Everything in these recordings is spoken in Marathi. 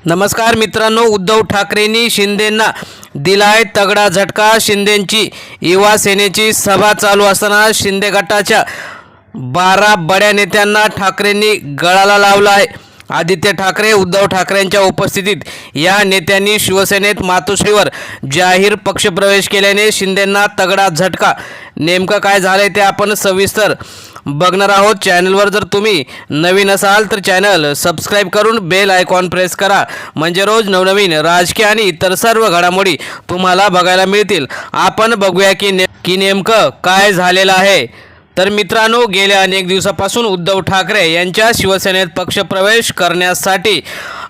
नमस्कार मित्रांनो, उद्धव ठाकरेंनी शिंदेंना दिलाय तगडा झटका। शिंदेंची युवा सेनेची सभा चालू असताना शिंदे गटाच्या 12 बड्या नेत्यांना ठाकरेंनी गळाला लावला आहे। आदित्य ठाकरे, उद्धव ठाकरेंच्या उपस्थितीत या नेत्यांनी शिवसेनेत मातोश्रीवर जाहीर पक्षप्रवेश केल्याने शिंदेंना तगडा झटका। नेमकं काय झालंय ते आपण सविस्तर बघणार आहोत। चॅनलवर जर तुम्ही नवीन असाल तर चॅनल सबस्क्राइब करून बेल आयकॉन प्रेस करा, म्हणजे रोज नवनवीन राजकीय आणि इतर सर्व घडामोडी तुम्हाला बघायला मिळतील। आपण बघूया की नेमकं काय झालेलं आहे। तर मित्रांनो, गेल्या अनेक दिवसापासून उद्धव ठाकरे यांच्या शिवसेनेत पक्षप्रवेश करण्यासाठी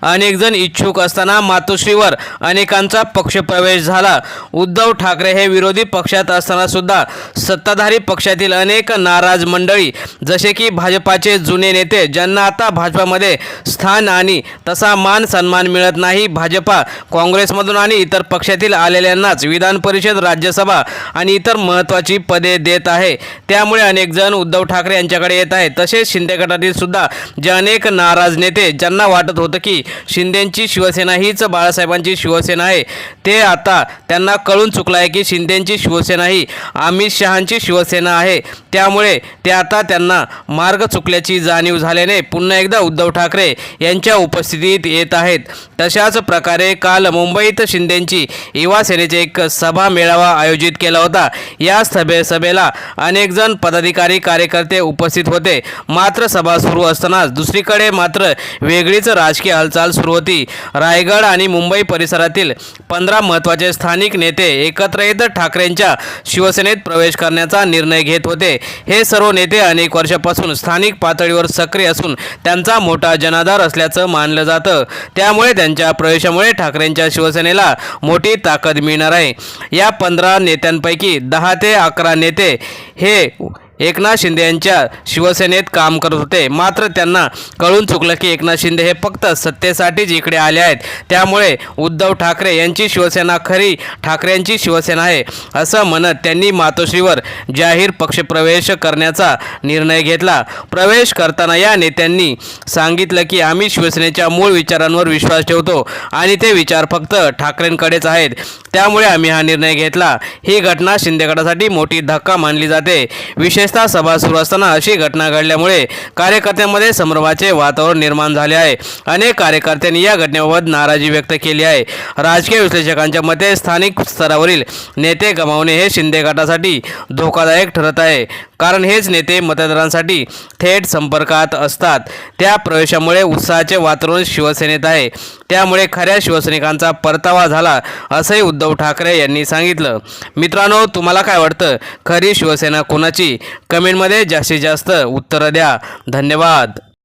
अनेक जण इच्छुक असताना मातोश्रीवर अनेकांचा पक्षप्रवेश झाला। उद्धव ठाकरे हे विरोधी पक्षात असताना सुद्धा सत्ताधारी पक्षातील अनेक नाराज मंडळी, जसे की भाजपाचे जुने नेते ज्यांना आता भाजपामध्ये स्थान आणि तसा मान सन्मान मिळत नाही, भाजपा काँग्रेसमधून आणि इतर पक्षातील आलेल्यांनाच विधान परिषद, राज्यसभा आणि इतर महत्त्वाची पदे देत आहे। त्यामुळे अनेक जण उद्धव ठाकरे यांच्याकडे येत आहेत। तसेच शिंदे गटातील सुद्धा जे अनेक नाराज नेते ज्यांना वाटत होतं की शिंदेंची शिवसेना हीच बाळासाहेबांची शिवसेना आहे, ते आता त्यांना कळून चुकलं आहे की शिंदेंची शिवसेना ही अमित शहांची शिवसेना आहे। त्यामुळे ते आता त्यांना मार्ग चुकल्याची जाणीव झाल्याने पुन्हा एकदा उद्धव ठाकरे यांच्या उपस्थितीत येत आहेत। तशाच प्रकारे काल मुंबईत शिंदेंची युवा सेनेचे एक सभा मेळावा आयोजित केला होता। या सभेला अनेक जण पदाधिकारी, कार्यकर्ते उपस्थित होते। मात्र सभा सुरू असतानाच दुसरीकडे मात्र वेगळीच राजकीय हालचाल सुरू होती। रायगड आणि मुंबई परिसरातील 15 महत्त्वाचे स्थानिक नेते एकत्र येत ठाकरेंच्या शिवसेनेत प्रवेश करण्याचा निर्णय घेत होते। हे सर्व नेते अनेक वर्षापासून स्थानिक पातळीवर सक्रिय असून त्यांचा मोठा जनाधार असल्याचं मानलं जातं। त्यामुळे त्यांच्या प्रवेशामुळे ठाकरेंच्या शिवसेनेला मोठी ताकद मिळणार आहे। या 15 नेत्यांपैकी 10 ते 11 नेते हे एकनाथ शिंदे यांच्या शिवसेनेत काम करत होते। मात्र त्यांना कळून चुकलं की एकनाथ शिंदे हे फक्त सत्तेसाठीच इकडे आले आहेत। त्यामुळे उद्धव ठाकरे यांची शिवसेना खरी ठाकरेंची शिवसेना आहे असं म्हणत त्यांनी मातोश्रीवर जाहीर पक्षप्रवेश करण्याचा निर्णय घेतला। प्रवेश करताना या नेत्यांनी सांगितलं की आम्ही शिवसेनेच्या मूळ विचारांवर विश्वास ठेवतो आणि ते विचार फक्त ठाकरेंकडेच आहेत, त्यामुळे आम्ही हा निर्णय घेतला। ही घटना शिंदे गटासाठी मोठी धक्का मानली जाते। विशेषतः सभा सुरू असताना अशी घटना घडल्यामुळे कार्यकर्त्यांमध्ये संभ्रमाचे वातावरण निर्माण झाले आहे। अनेक कार्यकर्त्यांनी या घटनेबाबत नाराजी व्यक्त केली आहे। राजकीय विश्लेषकांच्या मते स्थानिक स्तरावरील नेते गमावणे हे शिंदे गटासाठी धोकादायक ठरत आहे, कारण हेच नेते मतदारांसाठी थेट संपर्कात असतात। त्या प्रवेशामुळे उत्साहाचे वातावरण शिवसेनेत आहे, त्यामुळे खऱ्या शिवसैनिकांचा परतावा झाला असंही उद्धव ठाकरे यांनी सांगितलं। मित्रांनो, तुम्हाला काय वाटतं? खरी शिवसेना कोणाची? कमेंटमध्ये जास्तीत जास्त उत्तरं द्या। धन्यवाद।